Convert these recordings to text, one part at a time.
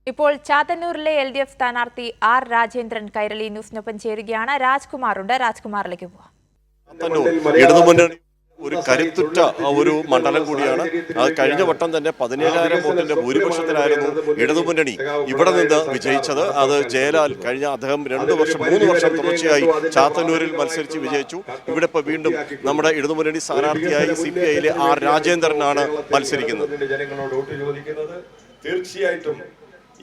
ഇപ്പോൾ ചാത്തന്നൂരിലെ LDF സ്ഥാനാർത്ഥി R Rajendran Kairali ന്യൂസിനൊപ്പം ചേരുകയാണ്. രാജ്കുമാറിലേക്ക് പോവാം. ഇടതുമുന്നണി ഒരു കരുത്തുറ്റ ഒരു മണ്ഡലം കൂടിയാണ്. അത് കഴിഞ്ഞ വട്ടം തന്നെ 17,000 വോട്ടിന്റെ ഭൂരിപക്ഷത്തിലായിരുന്നു ഇടതുമുന്നണി ഇവിടെ നിന്ന് വിജയിച്ചത്. അത് ജയലാൽ കഴിഞ്ഞ അദ്ദേഹം 3 വർഷം തുടർച്ചയായി ചാത്തന്നൂരിൽ മത്സരിച്ച് വിജയിച്ചു. ഇവിടെ ഇപ്പോൾ വീണ്ടും നമ്മുടെ ഇടതുമുന്നണി സ്ഥാനാർത്ഥിയായി CPIയിലെ R രാജേന്ദ്രനാണ് മത്സരിക്കുന്നത്. തീർച്ചയായിട്ടും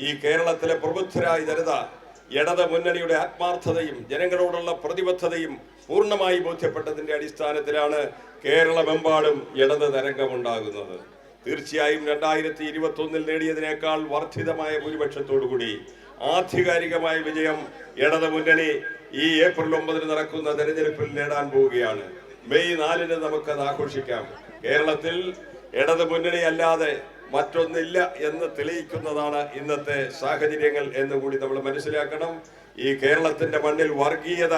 ഈ കേരളത്തിലെ പ്രബുദ്ധരായ ജനത ഇടത് മുന്നണിയുടെ ആത്മാർത്ഥതയും ജനങ്ങളോടുള്ള പ്രതിബദ്ധതയും പൂർണ്ണമായി ബോധ്യപ്പെട്ടതിന്റെ അടിസ്ഥാനത്തിലാണ് കേരളമെമ്പാടും ഇടത് തരംഗമുണ്ടാകുന്നത്. തീർച്ചയായും 2021 നേടിയതിനേക്കാൾ വർദ്ധിതമായ ഭൂരിപക്ഷത്തോടുകൂടി ആധികാരികമായ വിജയം ഇടത് മുന്നണി ഈ ഏപ്രിൽ 9 നടക്കുന്ന തെരഞ്ഞെടുപ്പിൽ നേടാൻ പോവുകയാണ്. മെയ് 4 നമുക്കത് ആഘോഷിക്കാം. കേരളത്തിൽ ഇടത് മുന്നണി അല്ലാതെ മറ്റൊന്നില്ല എന്ന് തെളിയിക്കുന്നതാണ് ഇന്നത്തെ സാഹചര്യങ്ങൾ എന്നുകൂടി നമ്മൾ മനസ്സിലാക്കണം. ഈ കേരളത്തിന്റെ മണ്ണിൽ വർഗീയത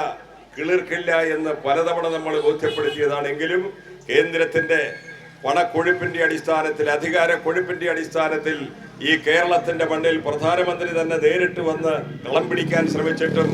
കിളിർക്കില്ല എന്ന് പലതവണ നമ്മൾ ബോധ്യപ്പെടുത്തിയതാണെങ്കിലും കേന്ദ്രത്തിന്റെ പണക്കൊഴുപ്പിന്റെ അടിസ്ഥാനത്തിൽ, അധികാര കൊഴുപ്പിന്റെ അടിസ്ഥാനത്തിൽ ഈ കേരളത്തിന്റെ മണ്ണിൽ പ്രധാനമന്ത്രി തന്നെ നേരിട്ട് വന്ന് കളം പിടിക്കാൻ ശ്രമിച്ചിട്ടും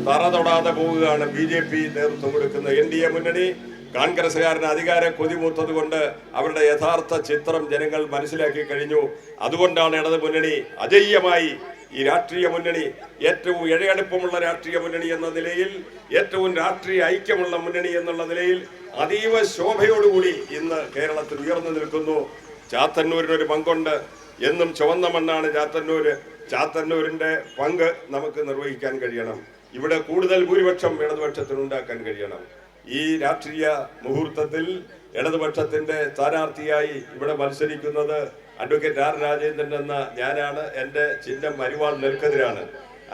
തറ തൊടാതെ പോവുകയാണ് BJP നേതൃത്വം കൊടുക്കുന്ന NDA മുന്നണി. കോൺഗ്രസുകാരന് അധികാര കൊതിമൂത്തത് കൊണ്ട് അവരുടെ യഥാർത്ഥ ചിത്രം ജനങ്ങൾ മനസ്സിലാക്കി കഴിഞ്ഞു. അതുകൊണ്ടാണ് ഇടത് മുന്നണി അജയ്യമായി ഈ രാഷ്ട്രീയ മുന്നണി ഏറ്റവും ഇഴയടുപ്പമുള്ള രാഷ്ട്രീയ മുന്നണി എന്ന നിലയിൽ, ഏറ്റവും രാഷ്ട്രീയ ഐക്യമുള്ള മുന്നണി എന്നുള്ള നിലയിൽ അതീവ ശോഭയോടുകൂടി ഇന്ന് കേരളത്തിൽ ഉയർന്നു നിൽക്കുന്നു. ചാത്തന്നൂരിനൊരു പങ്കുണ്ട്. എന്നും ചുവന്ന മണ്ണാണ് ചാത്തന്നൂരിന്റെ പങ്ക് നമുക്ക് നിർവഹിക്കാൻ കഴിയണം. ഇവിടെ കൂടുതൽ ഭൂരിപക്ഷം ഇടതുപക്ഷത്തിന് ഉണ്ടാക്കാൻ കഴിയണം. ഈ രാഷ്ട്രീയ മുഹൂർത്തത്തിൽ ഇടതുപക്ഷത്തിന്റെ സ്ഥാനാർത്ഥിയായി ഇവിടെ മത്സരിക്കുന്നത് അഡ്വക്കേറ്റ് R രാജേന്ദ്രൻ എന്ന ഞാനാണ്. എൻ്റെ ചിഹ്നം അരിവാൾ നെൽക്കതിരാണ്.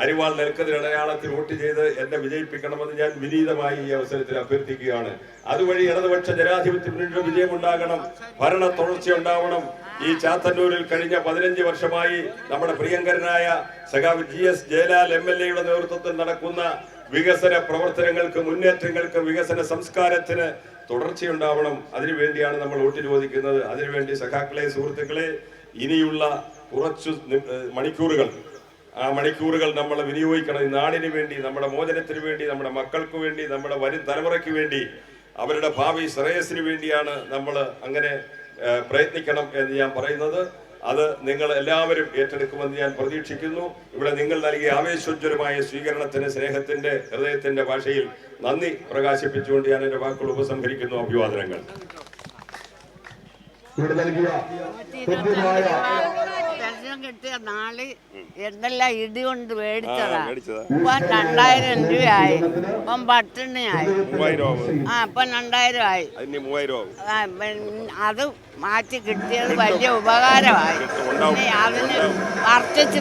അരിവാൾ നെൽക്കതിർ അടയാളത്തിൽ വോട്ട് ചെയ്ത് എന്നെ വിജയിപ്പിക്കണമെന്ന് ഞാൻ വിനീതമായി ഈ അവസരത്തിൽ അഭ്യർത്ഥിക്കുകയാണ്. അതുവഴി ഇടതുപക്ഷ ജനാധിപത്യ മുന്നണിയുടെ വിജയമുണ്ടാകണം, ഭരണ തുടർച്ചയുണ്ടാവണം. ഈ ചാത്തന്നൂരിൽ കഴിഞ്ഞ 15 വർഷമായി നമ്മുടെ പ്രിയങ്കരനായ സഖാവ് GS ജയലാൽ MLA നേതൃത്വത്തിൽ നടക്കുന്ന വികസന പ്രവർത്തനങ്ങൾക്ക്, മുന്നേറ്റങ്ങൾക്ക്, വികസന സംസ്കാരത്തിന് തുടർച്ചയുണ്ടാവണം. അതിനുവേണ്ടിയാണ് നമ്മൾ വോട്ട് ചോദിക്കുന്നത്. അതിനുവേണ്ടി സഖാക്കളെ, സുഹൃത്തുക്കളെ, ഇനിയുള്ള കുറച്ചു മണിക്കൂറുകൾ, ആ മണിക്കൂറുകൾ നമ്മൾ വിനിയോഗിക്കണം. ഈ നാടിന് വേണ്ടി, നമ്മുടെ മോചനത്തിന് വേണ്ടി, നമ്മുടെ മക്കൾക്ക് വേണ്ടി, നമ്മുടെ വരും തലമുറയ്ക്ക് വേണ്ടി, അവരുടെ ഭാവി ശ്രേയസ്സിന് വേണ്ടിയാണ് നമ്മൾ അങ്ങനെ പ്രയത്നിക്കണം എന്ന് ഞാൻ പറയുന്നത്. അത് നിങ്ങൾ എല്ലാവരും ഏറ്റെടുക്കുമെന്ന് ഞാൻ പ്രതീക്ഷിക്കുന്നു. ഇവിടെ നിങ്ങൾ നൽകിയ ആവേശോജ്വലമായ സ്വീകരണത്തിന്, സ്നേഹത്തിന്റെ, ഹൃദയത്തിന്റെ ഭാഷയിൽ നന്ദി പ്രകാശിപ്പിച്ചുകൊണ്ട് ഞാൻ എന്റെ വാക്കുകൾ ഉപസംഹരിക്കുന്നു. അഭിവാദനങ്ങൾ. കിട്ടിയ നാള് എന്തെല്ലാം ഇടി കൊണ്ട് മേടിച്ചതാ. ഇപ്പൊ 2000 രൂപയായി, ഇപ്പം പട്ടിണിയായി. ഇപ്പൊ 2000 ആയി. അത് മാറ്റി കിട്ടിയത് വലിയ ഉപകാരമായി. അതിന്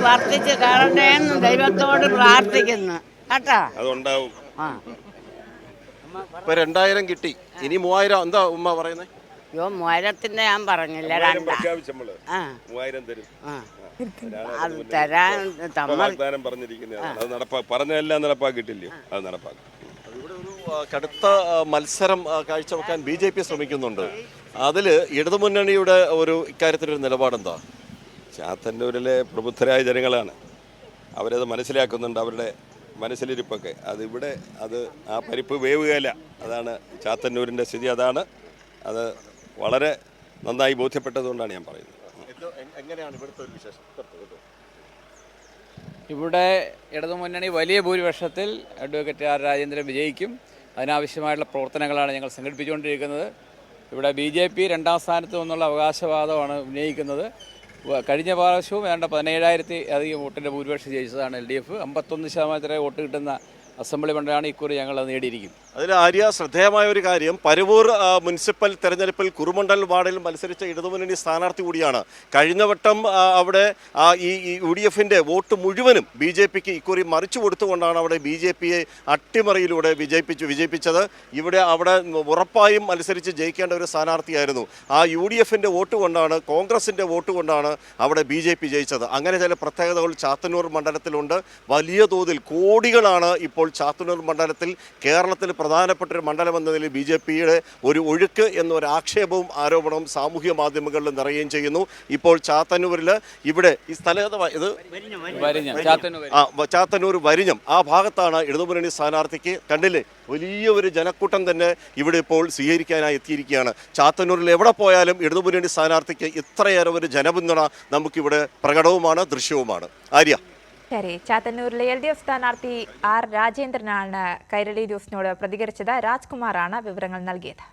വർദ്ധിച്ച് കയറണ്ടേന്ന് ദൈവത്തോട് പ്രാർത്ഥിക്കുന്നു കേട്ടാ. അതുണ്ടാവും. 2000 കിട്ടി, ഇനി 3000. എന്താ ഉമ്മ പറയുന്നത്? 3000 ഞാൻ പറഞ്ഞില്ല, 3000 തരും. അത് തരാൻ പറഞ്ഞതെല്ലാം നടപ്പാക്കിയിട്ടില്ലേ? അത് നടപ്പാക്കും. ഇവിടെ ഒരു കടുത്ത മത്സരം കാഴ്ചവെക്കാൻ BJP ശ്രമിക്കുന്നുണ്ട്. അതിൽ ഇടതുമുന്നണിയുടെ ഒരു ഇക്കാര്യത്തിലൊരു നിലപാടെന്താ? ചാത്തന്നൂരിലെ പ്രബുദ്ധരായ ജനങ്ങളാണ്, അവരത് മനസ്സിലാക്കുന്നുണ്ട്. അവരുടെ മനസ്സിലിരിപ്പൊക്കെ അതിവിടെ ആ പരിപ്പ് വേവുകയില്ല. അതാണ് ചാത്തന്നൂരിൻ്റെ സ്ഥിതി. അത് വളരെ നന്നായി ബോധ്യപ്പെട്ടതുകൊണ്ടാണ് ഞാൻ പറയുന്നത്. എങ്ങനെയാണ് ഇവിടുത്തെ ഒരു വിശേഷം? ഇവിടെ ഇടതുമുന്നണി വലിയ ഭൂരിപക്ഷത്തിൽ അഡ്വക്കേറ്റ് R രാജേന്ദ്രൻ വിജയിക്കും. അതിനാവശ്യമായിട്ടുള്ള പ്രവർത്തനങ്ങളാണ് ഞങ്ങൾ സംഘടിപ്പിച്ചുകൊണ്ടിരിക്കുന്നത്. ഇവിടെ BJP 2ാം സ്ഥാനത്ത് നിന്നുള്ള അവകാശവാദമാണ് ഉന്നയിക്കുന്നത്. കഴിഞ്ഞ പ്രാവശ്യവും ഏതാണ്ട് 17,000 അധികം വോട്ടിൻ്റെ ഭൂരിപക്ഷം ജയിച്ചതാണ് LDF. 51% വോട്ട് കിട്ടുന്ന അസംബ്ലി മണ്ഡലമാണ് ഇക്കുറി ഞങ്ങൾ നേടിയിരിക്കും. അതിൽ ആര്യ, ശ്രദ്ധേയമായ ഒരു കാര്യം, പരവൂർ മുനിസിപ്പൽ തെരഞ്ഞെടുപ്പിൽ കുറുമണ്ഡൽ വാർഡിൽ മത്സരിച്ച ഇടതുമുന്നണി സ്ഥാനാർത്ഥി കൂടിയാണ്. കഴിഞ്ഞ വട്ടം അവിടെ ഈ UDFന്റെ വോട്ട് മുഴുവനും BJPക്ക് ഇക്കുറി മറിച്ചു കൊടുത്തുകൊണ്ടാണ് അവിടെ BJPയെ അട്ടിമറിയിലൂടെ വിജയിപ്പിച്ചത്. അവിടെ ഉറപ്പായും മത്സരിച്ച് ജയിക്കേണ്ട ഒരു സ്ഥാനാർത്ഥിയായിരുന്നു. ആ UDFന്റെ വോട്ട് കൊണ്ടാണ്, കോൺഗ്രസിൻ്റെ വോട്ട് കൊണ്ടാണ് അവിടെ BJP ജയിച്ചത്. അങ്ങനെ ചില പ്രത്യേകതകൾ ചാത്തന്നൂർ മണ്ഡലത്തിലുണ്ട്. വലിയ തോതിൽ കോടികളാണ് ഇപ്പോൾ ഇപ്പോൾ ചാത്തന്നൂർ മണ്ഡലത്തിൽ കേരളത്തിൽ പ്രധാനപ്പെട്ട ഒരു മണ്ഡലം എന്ന നിലയിൽ BJPയുടെ ഒരു ഒഴുക്ക് എന്നൊരു ആക്ഷേപവും ആരോപണവും സാമൂഹ്യ മാധ്യമങ്ങളിൽ നിറയുകയും ചെയ്യുന്നു. ഇപ്പോൾ ചാത്തന്നൂരിൽ ഇവിടെ ഈ സ്ഥലം ഇത് ചാത്തന്നൂർ വരിഞ്ഞം ആ ഭാഗത്താണ് ഇടതുമുന്നണി സ്ഥാനാർത്ഥിക്ക് കണ്ടില്ലേ വലിയ ഒരു ജനക്കൂട്ടം തന്നെ ഇവിടെ ഇപ്പോൾ സ്വീകരിക്കാനായി എത്തിയിരിക്കുകയാണ്. ചാത്തന്നൂരിൽ എവിടെ പോയാലും ഇടതുമുന്നണി സ്ഥാനാർത്ഥിക്ക് ഇത്രയേറെ ഒരു ജനപിന്തുണ നമുക്കിവിടെ പ്രകടവുമാണ് ദൃശ്യവുമാണ്. ആര്യ. ശരി, ചാത്തന്നൂരിലെ LDF സ്ഥാനാർത്ഥി R രാജേന്ദ്രനാണ് കൈരളി ന്യൂസിനോട് പ്രതികരിച്ചത്. രാജ്കുമാറാണ് വിവരങ്ങൾ നൽകിയത്.